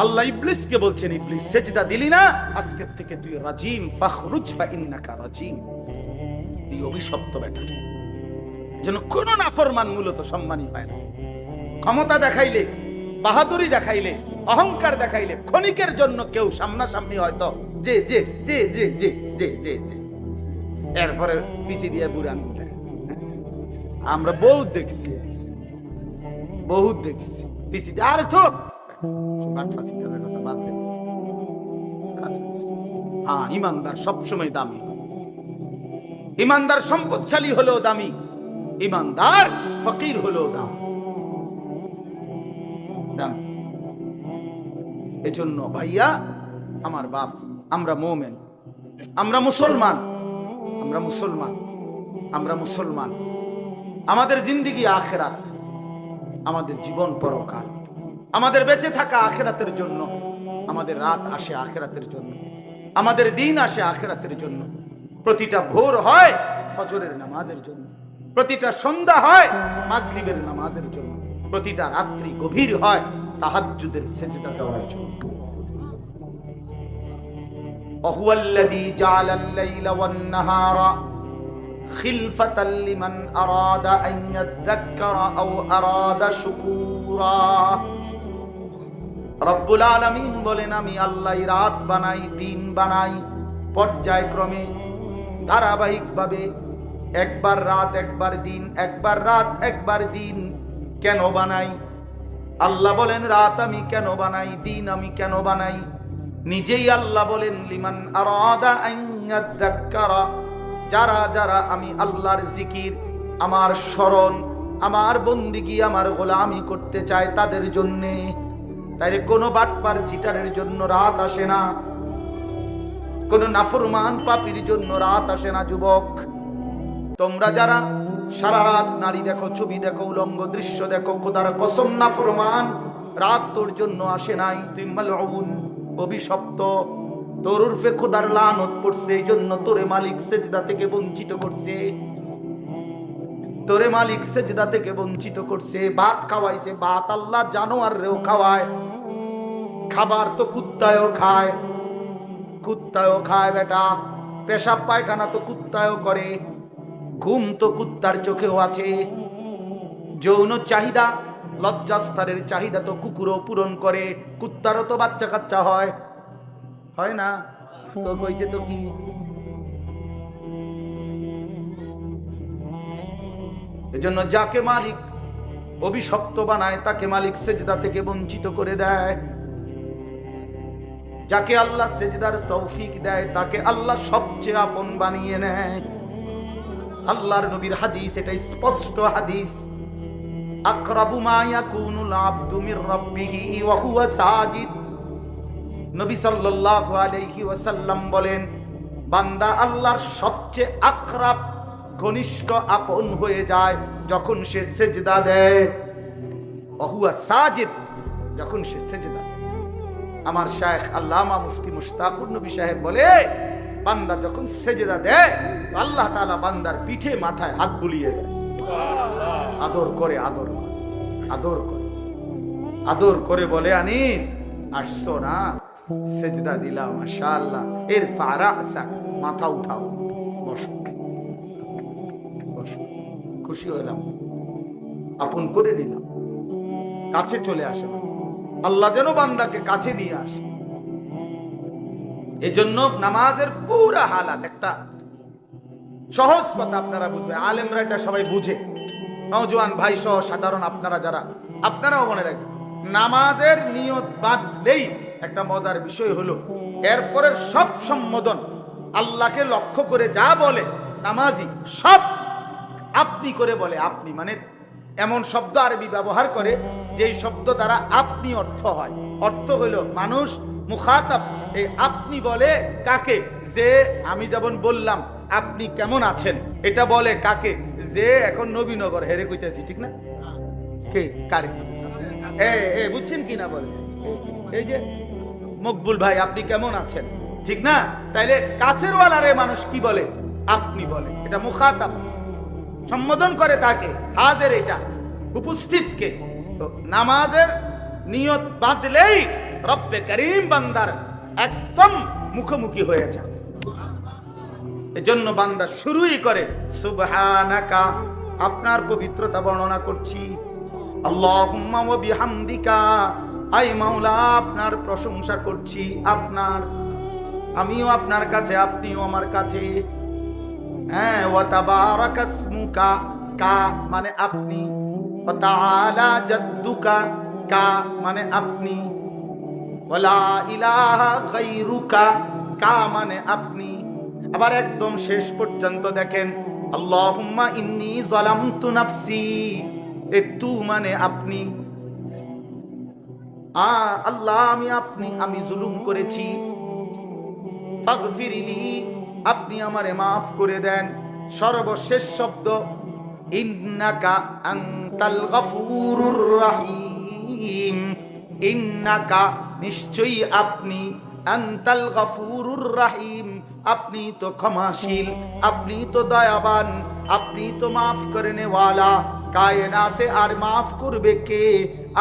আল্লাহ ইবলিসকে বলছেন, ইবলিস সেজদা দিলি না, আজকের থেকে তুই রাজিম, ফাখরুজ ফা ইন্নাকা রাজিম, তুই অভিশপ্ত বেটা। যেন কোন নাফরমান মূলত সম্মানী হয় না। ক্ষমতা দেখাইলে, বাহাদুরি দেখাইলে, অহংকার দেখাইলে ক্ষণিকের জন্য কেউ সামনাসামনি হয়তো যে যে যে যে যে যে যে যে এরপরে পিছিয়ে দিয়ে বুড়ে আঙ্গুল দেয়। আমরা বহুত দেখছি, বহুত দেখছি পিছিয়ে দিয়ে, আরে তো হ্যাঁ, ইমানদার সবসময় দামি, ইমানদার সম্পদশালী হলেও দামি, ইমানদার ফকির হলেও দামি। এজন্য ভাইয়া আমার বাপ, আমরা মুমিন, আমরা মুসলমান, আমরা মুসলমান, আমরা মুসলমান। আমাদের জিন্দেগি আখিরাত, আমাদের জীবন পরকাল, আমাদের বেঁচে থাকা আখিরাতের জন্য, আমাদের রাত আসে আখিরাতের জন্য, আমাদের দিন আসে আখিরাতের জন্য। প্রতিটা ভোর হয় ফজরের নামাজের জন্য, প্রতিটা সন্ধ্যা হয় মাগরিবের নামাজের জন্য, প্রতিটা রাত্রি গভীর হয় তাহাজ্জুদের সিজদা দেওয়ার জন্য। ওয়াহুয়াল্লাযী জাআলাল লাইলা ওয়ান নাহারা খিলফাতাল লিমান আরাদা আন ইয়াযাক্কারা আও আরাদা শুকুরা। রব্বুল আলামিন বলেন, আমি আল্লাহ রাত বানাই, দিন বানাই, পর্যায়ক্রমে ধারাবাহিকভাবে, একবার রাত একবার দিন, একবার রাত একবার দিন। কেন বানাই? আল্লাহ বলেন রাত আমি কেন বানাই, দিন আমি কেন বানাই? নিজেই আল্লাহ বলেন, লিমান আরাদা আন ইয়াযাক্কারা, যারা যারা আমি আল্লাহর জিকির, আমার স্মরণ, আমার বন্দিগি, আমার গোলামি করতে চায় তাদের জন্যে। তাইলে কোনো বাটপার সিটারের জন্য রাত আসে না, কোন নাফরমান পাপীর জন্য রাত আসে না। যুবক, তোমরা যারা সারা রাত নারী দেখো, ছবি দেখো, উলঙ্গ দৃশ্য দেখো, খোদার কসম নাফরমান, রাত তোর জন্য আসে নাই। তুই মালউন, অভিশপ্ত, তোর উর্ফে খোদার লানত পড়ছে, এই জন্য তোরে মালিক সেজদা থেকে বঞ্চিত করছে, তোরে মালিক সেজদা থেকে বঞ্চিত করছে। ভাত খাওয়াইছে, ভাত আল্লাহ জানোয়ারেও খাওয়ায়, খাবার তো কুত্তায়ও খায়, কুত্তায়ও খায় বেটা, পেশাব পায়খানা তো কুত্তায়ও করে, ঘুম তো কুত্তার চোখেও আছে, যৌন চাহিদা লজ্জাস্থানের চাহিদা তো কুকুরও পূরণ করে, কুত্তারও তো বাচ্চা কাচ্চা হয়, হয় না? তো কইছে তো কি, এজন্য যাকে মালিক অভিশপ্ত বানায় তাকে মালিক সেজদা থেকে বঞ্চিত করে দেয়। যাকে আল্লাহ সেজদার তৌফিক দেয় তাকে আল্লাহ সবচেয়ে আপন বানিয়ে নেয়। আল্লাহর নবীর হাদিস, এটা স্পষ্ট হাদিস, আকরাবু মা ইয়াকুনুল আবদু মির রাব্বিহি ওয়া হুয়া সাজিদ। নবী সাল্লাল্লাহু আলাইহি ওয়াসাল্লাম বলেন, বান্দা আল্লাহর সবচেয়ে আকরাব, ঘনিষ্ঠ, আপন হয়ে যায় যখন সে সেজদা দেয়। ওয়া হুয়া সাজিদ, যখন সে সেজদা দেয়। আমার শায়েখ আল্লামা মুফতি মুশতাকুর নবী সাহেব বলে, বান্দা যখন সেজদা দেয় আল্লাহ তাআলা বান্দার পিঠে মাথায় হাত বুলিয়ে দেয়, আদর করে, আদর করে, আদর করে, আদর করে বলে, আনিস আসছো না, সেজদা দিলাম, মাশাআল্লাহ, ইরফা রাসাক, মাথা উঠাও, বসো, বসো। খুশি হলাম, আপন করে নিলাম, কাছে চলে আসে। আল্লাহ যেন বান্দাকে কাছে নিয়ে আসে। এজন্য নামাজের পুরা হালাত, একটা সহজ কথা আপনারা বুঝবেন, আলেমরা এটা সবাই বুঝে, নওজোয়ান ভাই সহ সাধারণ আপনারা যারা, আপনারাও মনে রাখবেন, নামাজের নিয়ত বাঁধলেই একটা মজার বিষয় হলো এরপরের সব সম্বোধন আল্লাহকে লক্ষ্য করে যা বলে নামাজি, সব আপনি করে বলে। আপনি মানে এমন শব্দ আরবি ব্যবহার করে যেই শব্দ দ্বারা আপনি অর্থ হয়। অর্থ হইল মানুষ মুখাতাব, এই আপনি বলে কাকে? যে আমি যেমন বললাম আপনি কেমন আছেন, এটা বলে কাকে? যে এখন নবীনগর হেরে কইতেছি, ঠিক না? কে কারে? বুঝছেন কি না? বলে এই যে মকবুল ভাই আপনি কেমন আছেন, ঠিক না? তাইলে কাছের ওয়ালারে মানুষ কি বলে? আপনি বলে। এটা মুখাতাব, সম্বোধন করে তাকে, হাজের, এটা উপস্থিতকে। তো নামাজের নিয়ত বাঁধলেই রব্বে করিম বান্দার একদম মুখোমুখি হয়ে যায়। এজন্য বান্দা শুরুই করে সুবহানাকা, আপনার পবিত্রতা বর্ণনা করছি, আল্লাহুম্মা ওয়া বিহামদিকা, আই মাওলা আপনার প্রশংসা করছি, আপনার, আমিও আপনার কাছে, আপনিও আমার কাছে। হ্যাঁ, ওয়া তাবারাকা ইসমুকা, কা মানে আপনি, ওয়া তাআলা জাদ্দুকা, কা মানে আপনি, ওয়া লা ইলাহা গায়রুকা, কা মানে আপনি। আবার একদম শেষ পর্যন্ত দেখেন, আল্লাহুম্মা ইন্নী যালামতু নাফসি, এ তু মানে আপনি, আল্লাহ আমি জুলুম করেছি, ফাগফিরলি, আপনি আমারে মাফ করে দেন। সর্বশেষ শব্দ ইন্নাকা আনতাল গফুরুর রহিম, ইন্নাকা নিশ্চয়ই আপনি, আনতাল গফুরুর রহিম আপনি তো ক্ষমাশীল, আপনি তো দয়াবান, আপনি তো মাফ করনে ওয়ালা। কায়নাতে আর মাফ করবে কে?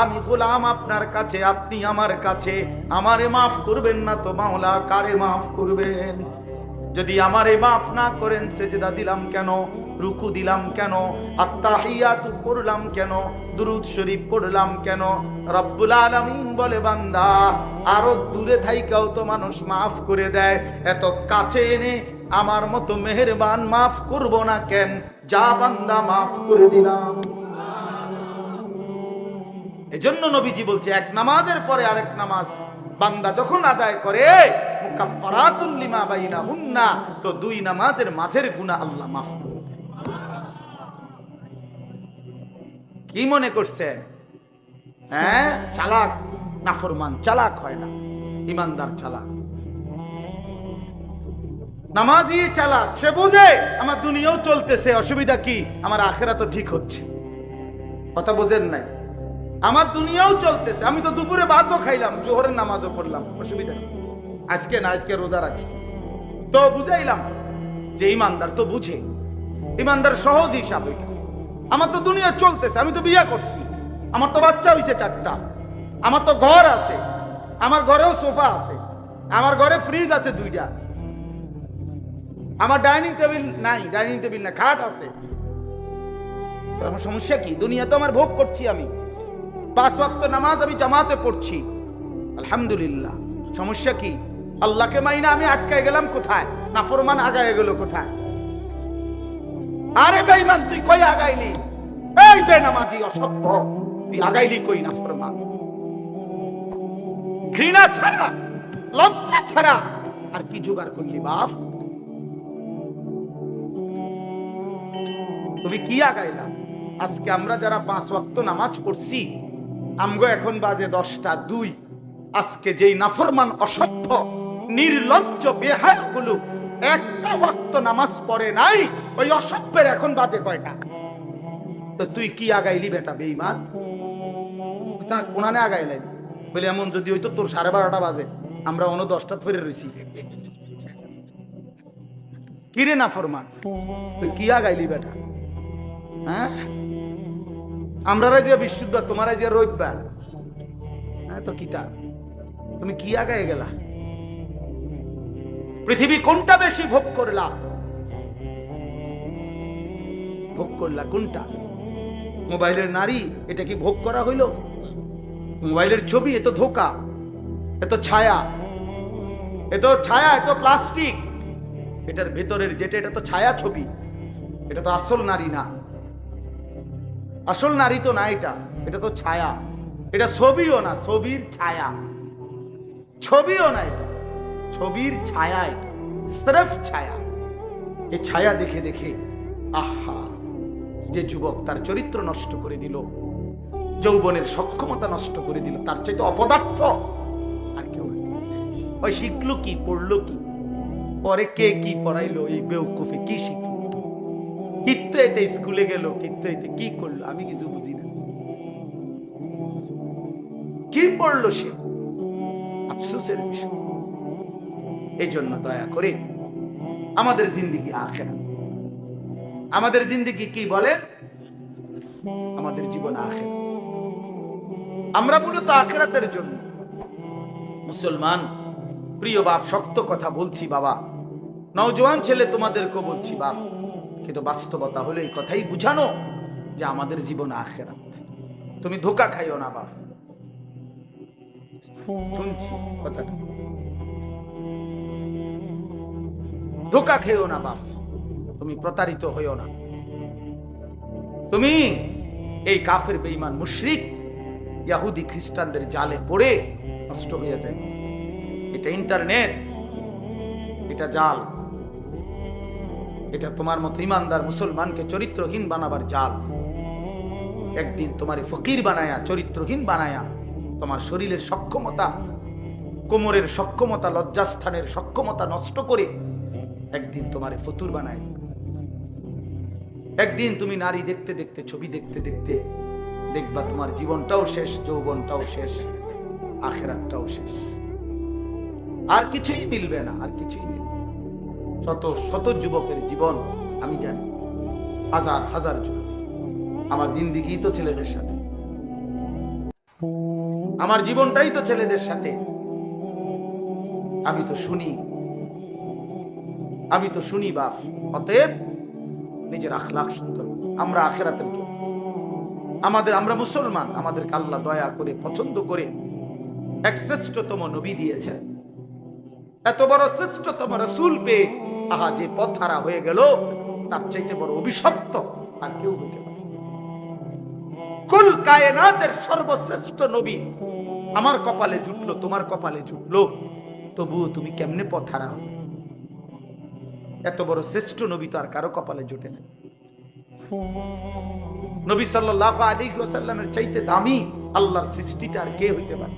আমি গোলাম আপনার কাছে, আপনি আমার কাছে, আমারে মাফ করবেন না তো মাওলা কারে মাফ করবেন? যদি আমারে মাফ না করেন সেজদা দিলাম কেন, রুকু দিলাম কেন, আত্তাহিয়াতু পড়লাম কেন, দুরূদ শরীফ পড়লাম কেন? রব্বুল আলামিন বলে, বান্দা আরো দূরে থাইকাও তো মানুষ মাফ করে দেয়, এত কাছে এনে আমার মতো মেহেরবান মাফ করব না কেন? যা বান্দা মাফ করে দিলাম। এজন্য নবীজি বলছে, এক নামাজের পরে আরেক নামাজ বান্দা যখন আদায় করে, মুকাফফারাতুল লিমা বাইনাহুন্না, তো দুই নামাজের মাঝের গুনাহ আল্লাহ মাফ করে দেন। কি মনে করছেন? হ্যাঁ, চালাক নাফরমান চালাক হয় না, ইমানদার চালাক। নামাজি চালাক, সে বুঝে আমার দুনিয়াও চলতেছে, অসুবিধা কি? আমার আখিরাতও ঠিক হচ্ছে। কথা বোঝেন নাই? আমার দুনিয়াও চলতেছে, আমি তো দুপুরে ভাতও খাইলাম, জোহরের নামাজও পড়লাম, অসুবিধা নেই। আজকে না, আজকে রোজা রাখছি, তো বুঝাইলাম যে ইমানদার তো বুঝে, ইমানদার সহজ হিসাব এটা। আমার তো দুনিয়া চলতেছে, আমি তো বিয়ে করছি, আমার তো বাচ্চা হইছে 4টা, আমার তো ঘর আছে, আমার ঘরেও সোফা আছে, আমার ঘরে ফ্রিজ আছে 2টা, আমার ডাইনিং টেবিল নাই, ডাইনিং টেবিল না, খাট আছে। তো আমার সমস্যা কি? দুনিয়া তো আমার ভোগ করছি আমি, 5 ওয়াক্ত নামাজ আমি জামাতে পড়ছি, আলহামদুলিল্লাহ। সমস্যা কি? আল্লাহকে মাইনা আমি আটকায় গেলাম কোথায়? নাফরমান আগায় গেল কোথায়? আরে বেঈমান, তুই কই আগাইলি? এই বেনামাজি অসভ্য, তুই আগাইলি কই? নাফরমান, ঘৃণা ছাড়া, লজ্জা ছাড়া আর কি জোগাড় করলি বাপ? তুমি কি আগাইলা? আজকে আমরা যারা 5 ওয়াক্ত নামাজ পড়ছি, আমগো এখন বাজে 10টা 2। আজকে যেই নাফরমান অসভ্য নির্লজ্জ বেহায়াগুলো একটা ওয়াক্ত নামাজ পড়ে নাই, ওই অসভ্যের এখন বাজে কয়টা? তো তুই কি আগাইলি বেটা বেঈমান? তা কোনানে আগাইলাই বলে এমন যদি হইতো তোর 12:30 বাজে, আমরা অন্য 10টা ধরে রইছি। কিরে নাফরমান, তুই কি আগাইলি বেটা? হ্যাঁ, আমরা যে বৃহস্পতিবার, তোমার যে রবিবার, হ্যাঁ তো কিতা? তুমি কি আগায় গেলা? পৃথিবী কোনটা বেশি ভোগ করলা? ভোগ করলা কোনটা? মোবাইলের নারী, এটা কি ভোগ করা হইল? মোবাইলের ছবি, এত ধোকা, এত ছায়া, এত ছায়া, এত প্লাস্টিক। এটার ভেতরের যেটা, এটা তো ছায়া ছবি, এটা তো আসল নারী না। আসল নারী তো না, এটা তো ছায়া। এটা ছবিও না, ছবির ছায়া। ছবিও না, এটা ছবির ছায়া, এটা সির্ফ ছায়া। এই ছায়া দেখে দেখে আহা, যে যুবক তার চরিত্র নষ্ট করে দিল, যৌবনের সক্ষমতা নষ্ট করে দিল, তার চাইতে অপদার্থ আর কেউ। ওই শিখলো কি, পড়লো কি, পরে কে কি পড়াইলো, এই বেউকুফি কি শিখলো? কিত্তে এতে স্কুলে গেল, কিত্তে এতে কি করলো, আমি কিছু বুঝি না। কি পড়লো সে? আফসোসের বিষয়। এই জন্য দয়া করে আমাদের জিন্দেগি আখিরাত, আমাদের জিন্দেগি কি বলে? আমাদের জীবন আখিরাত। আমরা মূলত আখিরাতের জন্য মুসলমান। প্রিয় বাপ, শক্ত কথা বলছি বাবা, নওজোয়ান ছেলে তোমাদেরকে বলছি বাপ, কিন্তু বাস্তবতা হলো এই কথাই বুঝানো যে আমাদের জীবন আখিরাত। তুমি ধোঁকা খাইও না বাপ। শুনছি কথাটা, ধোঁকা খেও না বাপ, তুমি প্রতারিত হইও না। তুমি এই কাফের বেঈমান মুশরিক ইহুদি খ্রিস্টানদের জালে পড়ে নষ্ট হয়ে যায়। এটা ইন্টারনেট, এটা জাল, এটা তোমার মতো ইমানদার মুসলমানকে চরিত্রহীন বানাবার জাল। একদিন তোমার ফকির বানায়া, চরিত্রহীন বানায়া, তোমার শরীরের সক্ষমতা, কোমরের সক্ষমতা, লজ্জাস্থানের সক্ষমতা নষ্ট করে একদিন তোমার ফতুর বানায়। একদিন তুমি নারী দেখতে দেখতে, ছবি দেখতে দেখতে দেখবা তোমার জীবনটাও শেষ, যৌবনটাও শেষ, আখিরাতটাও শেষ। আর কিছুই মিলবে না, আর কিছুই মিলবে। শত শত যুবকের জীবন আমি জানি, হাজার হাজার যুবক। আমার জিন্দেগি তো ছেলেদের সাথে, আমার জীবনটাই তো ছেলেদের সাথে। আমি তো শুনি বাপ। অতএব নিজের আখলাক সুন্দর, আমরা আখিরাতের জন্য, আমরা মুসলমান, আমাদেরকে আল্লাহ দয়া করে, পছন্দ করে এক শ্রেষ্ঠতম নবী দিয়েছেন। এত বড় শ্রেষ্ঠতম রাসূল পেয়ে আহা, যে পথ হারা হয়ে গেল, তার চাইতে বড় অভিশপ্ত আর কেউ হতে পারে? কুল কায়নাতের সর্বশ্রেষ্ঠ নবী আমার কপালে জুটলো, তোমার কপালে জুটলো, তবুও তুমি কেমনে পথ হারা হবে? এত বড় শ্রেষ্ঠ নবী তো আর কারো কপালে জুটে না। নবী সাল্লাল্লাহু আলাইহি ওয়াসাল্লামের চাইতে দামি আল্লাহর সৃষ্টিতে আর কে হইতে পারে?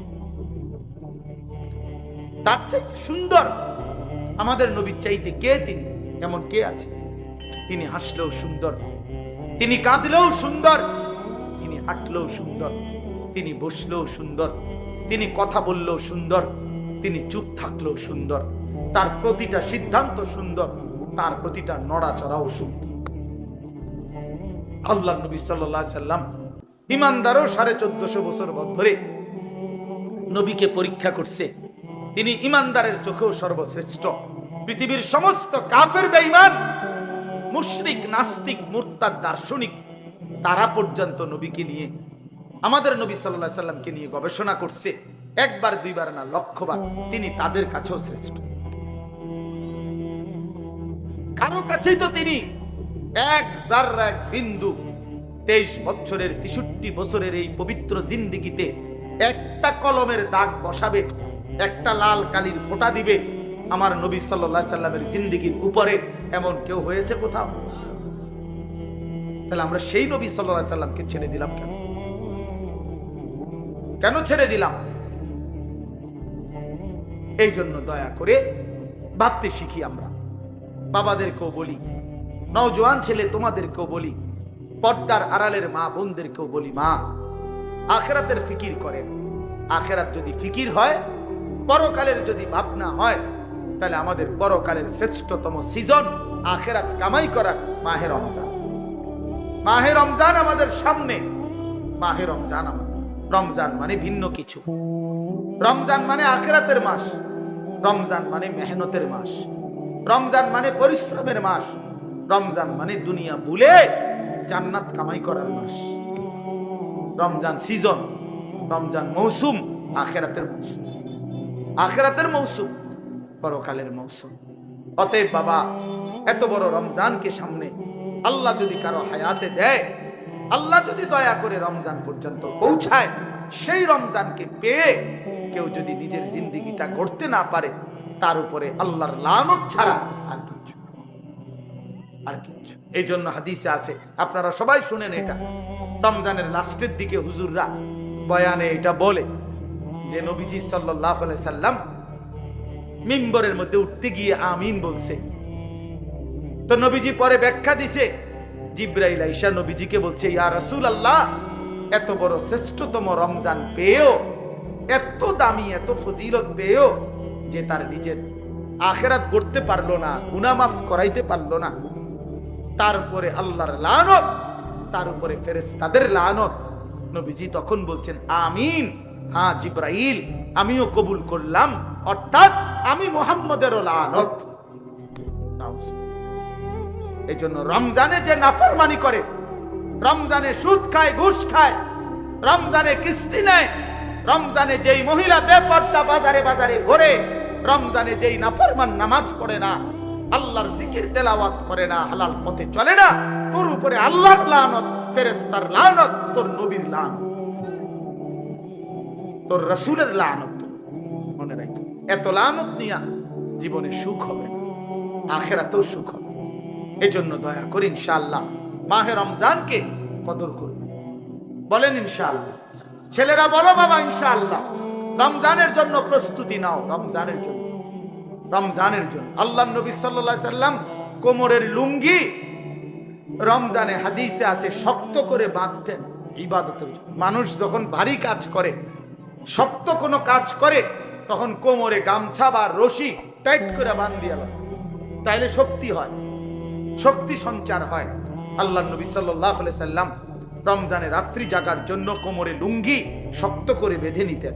তার চাইতে সুন্দর আমাদের নবীর চাইতে কে? তিনি এমন কে আছে? তিনি হাসলেও সুন্দর, তিনি কাঁদলেও সুন্দর, তিনি হাঁটলেও সুন্দর, তিনি বসলেও সুন্দর, তিনি কথা বললেও সুন্দর, তিনি চুপ থাকলেও সুন্দর, তার প্রতিটা সিদ্ধান্ত সুন্দর, তার প্রতিটা নড়াচড়াও সুন্দর। আল্লাহ নবী সাল্লাল্লাহু আলাইহি সাল্লাম ইমানদারও 1450 বছর ধরে নবীকে পরীক্ষা করছে। তিনি ইমানদারের চোখেও সর্বশ্রেষ্ঠ। পৃথিবীর সমস্ত কাফের বেঈমান, মুশরিক, নাস্তিক, মুরতাদ, দার্শনিক, তারা পর্যন্ত নবীকে নিয়ে আমাদের নবী সাল্লাল্লাহু আলাইহি সাল্লামকে নিয়ে গবেষণা করছে, একবার দুইবার না, লক্ষবার। তিনি তাদের কাছেও শ্রেষ্ঠ। কারো কাছেই তো তিনি এক জাররা, এক বিন্দু 23 বছরের 63 বছরের এই পবিত্র জিন্দেগিতে একটা কলমের দাগ বসাবে, একটা লাল কালির ফোঁটা দিবে আমার নবী সাল্লাল্লাহু আলাইহি সাল্লামের জিন্দেগির উপরে, এমন কেউ হয়েছে কোথাও? তাহলে আমরা সেই নবী সাল্লাল্লাহু আলাইহি সাল্লামকে ছেড়ে দিলাম কেন? কেন ছেড়ে দিলাম? এই জন্য দয়া করে ভাবতে শিখি। আমরা বাবাদেরকেও বলি, নওজোয়ান ছেলে তোমাদেরকেও বলি, পর্দার আড়ালের মা বোনদেরকেও বলি, মা আখিরাতের ফিকির করেন। আখিরাত যদি ফিকির হয়, পরকালের যদি ভাবনা হয়, তাহলে আমাদের পরকালের শ্রেষ্ঠতম সিজন আখিরাত কামাই করার মাহে রমজান। মাহে রমজান আমাদের সামনে। মাহে রমজান রমজান মানে ভিন্ন কিছু। রমজান মানে আখিরাতের মাস, রমজান মানে মেহনতের মাস, রমজান মানে পরিশ্রমের মাস, রমজান মানে দুনিয়া ভুলে জান্নাত কামাই করার মাস। রমজান সিজন, রমজান মৌসুম, আখিরাতের মৌসুম, আখিরাতের মৌসুম, পরকালের মৌসুম। অতএব বাবা, এত বড় রমজানকে সামনে আল্লাহ যদি কারো হায়াতে দেয়, আল্লাহ যদি দয়া করে রমজান পর্যন্ত পৌঁছায়, সেই রমজানকে পেয়ে কেউ যদি নিজের জিন্দেগিটা গড়তে না পারে, তার উপরে আল্লাহর লানত ছাড়া আর কিচ্ছু, আর কিচ্ছু। এই জন্য হাদিসে আছে, আপনারা সবাই শুনেন এটা, রমজানের লাস্টের দিকে হুজুররা বয়ানে এটা বলে যে নবীজি সাল্লাল্লাহু আলাইহি সাল্লাম মিম্বরের মধ্যে উঠতে গিয়ে আমিন বলছে। তো নবীজি পরে ব্যাখ্যা দিছে, জিবরাইল আইসা নবীজিকে বলছে, ইয়া রাসূলুল্লাহ, এত বড় শ্রেষ্ঠতম রমজান পেয়েও, এত দামি, এত ফজিলত পেয়েও যে তার নিজের আখিরাত করতে পারলো না, গুনাহ মাফ করাইতে পারলো না, তার উপরে আল্লাহর লানত, তার উপরে ফেরেশতাদের লানত। নবীজি তখন বলছেন আমিন, হ্যাঁ জিবরাইল আমিও কবুল করলাম, অর্থাৎ আমি মুহাম্মদেরও লানত। এই জন্য রমজানে যে নাফরমানি করে, রমজানে সুদ খায়, ঘুষ খায়, রমজানে কিস্তি নেয়, রমজানে যেই মহিলা বেপরদা বাজারে বাজারে ঘোরে, রমজানে যেই নাফরমান নামাজ পড়ে না, আল্লাহর জিকির তেলাওয়াত করে না, হালাল পথে চলে না, তোর উপরে আল্লাহর লানত, ফেরেশতার লানত, তোর নবীর লানত, তোর রাসূলের লানত। মনে রাখো, এত লানত নিয়া জীবনে সুখ হবে না, আখিরাতেও সুখ হবে। এই জন্য দয়া করে ইনশাআল্লাহ মাহে রমজানকে কদর করবে। বলেন ইনশাআল্লাহ। ছেলেরা বলো বাবা ইনশাআল্লাহ। রমজানের জন্য প্রস্তুতি নাও, রমজানের জন্য, রমজানের জন্য। আল্লাহর নবী সাল্লাল্লাহু আলাইহি সাল্লাম কোমরের লুঙ্গি রমজানে হাদিসে আছে শক্ত করে বাঁধতেন ইবাদতের জন্য। মানুষ যখন ভারী কাজ করে, শক্ত কোনো কাজ করে, তখন কোমরে গামছা বা রশি টাইট করে বাঁধিয়ে দেয়, তাইলে শক্তি হয়, শক্তি সঞ্চার হয়। আল্লাহর নবী সাল্লাল্লাহু আলাইহি সাল্লাম রমজানে রাত্রি জাগার জন্য কোমরে লুঙ্গি শক্ত করে বেঁধে নিতেন,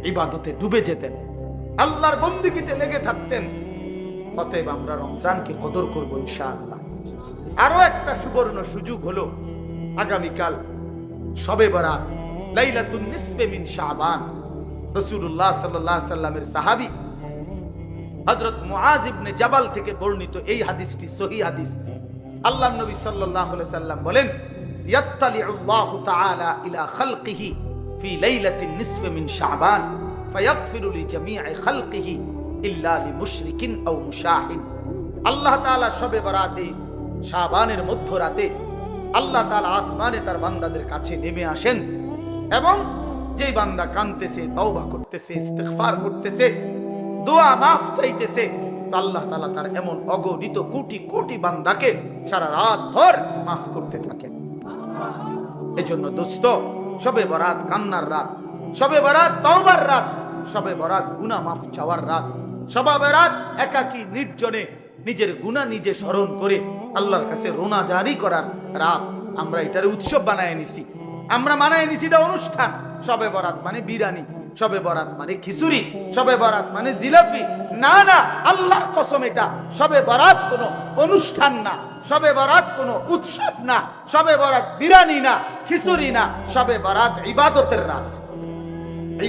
ইবাদতে ডুবে যেতেন, আল্লাহর বন্দেগীতে লেগে থাকতেন। অতএব আমরা রমজানকে কদর করব ইনশাআল্লাহ। আরো একটা সুবর্ণ সুযোগ হলো আগামীকাল শবে বরাত, লাইলাতুন নিসফে মিন শাবান। রাসূলুল্লাহ সাল্লাল্লাহু আলাইহি সাল্লামের সাহাবী হযরত মুআজ ইবনে জাবাল থেকে বর্ণিত এই হাদিসটি সহিহ হাদিস। আল্লাহর নবী সাল্লাল্লাহু আলাইহি সাল্লাম বলেন, ইয়াত্তালিউল্লাহু তাআলা ইলা খালকিহি ফি লাইলাতিন নিসফি মিন শাবান ফায়াগফিরু লিজামিই খালকিহি ইল্লা লিমুশরিকিন আও মুশাহিদ। আল্লাহ তাআলা শবে বরাতে, শাবানের মধ্যরাতে আল্লাহ তাআলা আসমানে তার বান্দাদের কাছে নেমে আসেন, এবং যেই বান্দা কাঁদতেছে, তওবা করতেছে, ইস্তিগফার করতেছে, দোয়া মাফ চাইতেছে, তো আল্লাহ তাআলা তার এমন অগণিত কোটি কোটি বান্দাকে সারা রাত ভর মাফ করতে থাকেন। এজন্য দোস্ত, শবে বরাত কান্নার রাত, শবে বরাত তওবার রাত, শবে বরাত গুনাহ মাফ চাওয়ার রাত, শবে বরাত একাকী নির্জনে নিজের গুনাহ নিজে স্মরণ করে আল্লাহর কাছে রোনা জারি করার রাত। আমরা এটার উৎসব বানায় নিছি, আমরা মানায় নিছি এটা অনুষ্ঠান। শবে বরাত মানে বিরিয়ানি, শবে বরাত মানে খিচুড়ি, শবে বরাত মানে জিলাপি। না না, আল্লাহর কসম, এটা শবে বরাত কোনো অনুষ্ঠান না, শবে বরাত কোনো উৎসব না, শবে বরাত বিরানি না, খিচুড়ি না, শবে বরাত ইবাদতের রাত,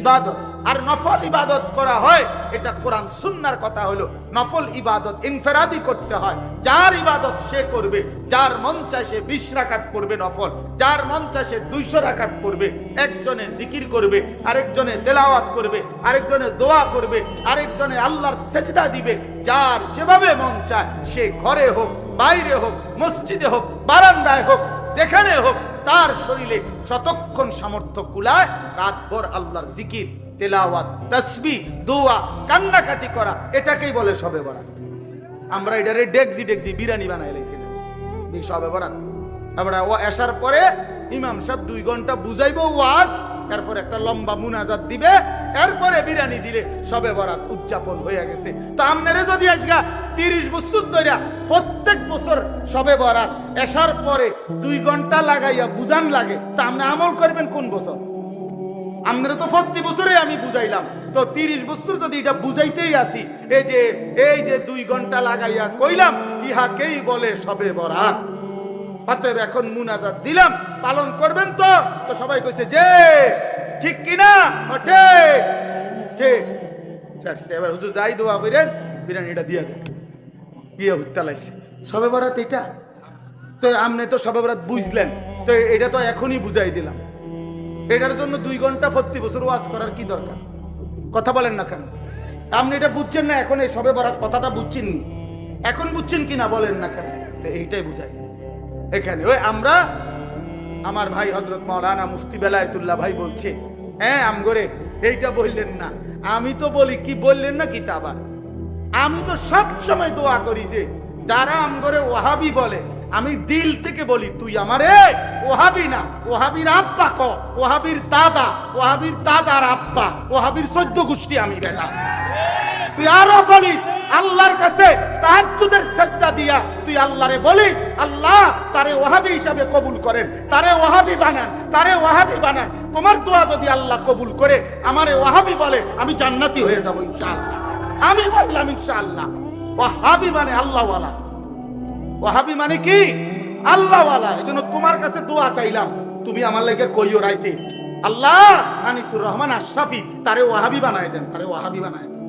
ইবাদত। আর নফল ইবাদত করা হয়, এটা কোরআন সুন্নাহর কথা হলো নফল ইবাদত ইনফেরাদি করতে হয়। যার ইবাদত সে করবে, যার মন চায় সে 20 রাকাত পড়বে নফল, যার মন চায় সে 200 রাকাত পড়বে। একজনে জিকির করবে, আরেকজনে তেলাওয়াত করবে, আরেকজনে দোয়া করবে, আরেকজনে আল্লাহর সেজদা দিবে। যার যেভাবে মন চায় সে ঘরে হোক, বাইরে হোক, মসজিদে হোক, বারান্দায় হোক, যেখানে হোক, তার শরীরে যতক্ষণ সামর্থ্য কুলায় রাতভর আল্লাহর জিকির, তেলাওয়াত, তাসবিহ, দোয়া, কান্নাকাটি করা, এটাকেই বলে শবে বরাত। আমরা এটারে ডেকজি ডেকজি বিরিয়ানি বানাই লাইছি শবে বরাত। আমরা ও আসার পরে ইমাম সাহেব 2 ঘন্টা বুঝাইবো ওয়াজ, এরপর একটা লম্বা মুনাজাত দিবে, এরপরে বিরিয়ানি দিলে শবে বরাত উদযাপন হয়ে গেছে। তো আপনারা যদি আজকে 30 বছর ধরে প্রত্যেক বছর শবে বরাত আসার পরে 2 ঘন্টা লাগাইয়া বুঝান লাগে, তা আপনি আমল করবেন কোন বছর? আমরা তো 40 বছরে আমি বুঝাইলাম, তো 30 বছর যদি এটা বুঝাইতেই আসি, এই যে 2 ঘন্টা লাগাইয়া কইলাম, ইহাকেই বলে শবে বরাত। অতএব এখন মুনাজাত দিলাম, পালন করবেন তো? তো সবাই কইছে যে ঠিক কিনা, ঠিক। এবার হুজুর যাই দোয়া করেন, বিরিয়ানিটা দিয়ে দেন, বিয়ে হত্যা লাইছে শবে বরাত এটা। তো আপনি তো শবে বরাত বুঝলেন, তো এটা তো এখনই বুঝাই দিলাম। এটার জন্য 2 ঘন্টা 40 বছর ওয়াজ করার কি দরকার? কথা বলেন না কেন? আপনি এটা বুঝছেন না, এখন এই শবে বরাত কথাটা বুঝছেন নি, এখন বুঝছেন কিনা বলেন না কেন? তো এইটাই বুঝাই এখানে। ওই আমরা, আমার ভাই হযরত মাওলানা মুফতি বেলায়েতুল্লাহ ভাই বলছে, হ্যাঁ আমগরে এইটা বললেন না। আমি তো বলি কি বললেন না কি, তা আবার আমি তো সব সময় দোয়া করি যে যারা আমগরে ওয়াহাবি বলে, আমি দিল থেকে বলি তুই আমারে ওয়াহাবি না, ওয়াহাবির আব্বা ক, ওয়াহাবির দাদা, ওয়াহাবির দাদার আব্বা, ওয়াহাবির 14 গোষ্ঠী আমি বেটা। তুই আরো বলিস আল্লাহর কাছে তাহাজ্জুদের সিজদা দিয়া তুই আল্লাহরে বলিস, আল্লাহ তারে ওয়াহাবি হিসাবে কবুল করেন, তারে ওয়াহাবি বানান, তারে ওয়াহাবি বানান। তোমার দোয়া যদি আল্লাহ কবুল করে আমারে ওয়াহাবি বলে, আমি জান্নাতি হয়ে যাব ইনশাআল্লাহ। আমি বললাম ইনশাআল্লাহ। ওয়াহাবি মানে আল্লাহওয়ালা, ওয়াহাবি মানে কি? আল্লাহওয়ালা। এজন্য তোমার কাছে দোয়া চাইলাম, তুমি আমার লাগি কইও রাইতে, আল্লাহ আনিসুর রহমান আশরাফি তারে ওয়াহাবি বানায় দেন, তারে ওয়াহাবি বানায় দেন।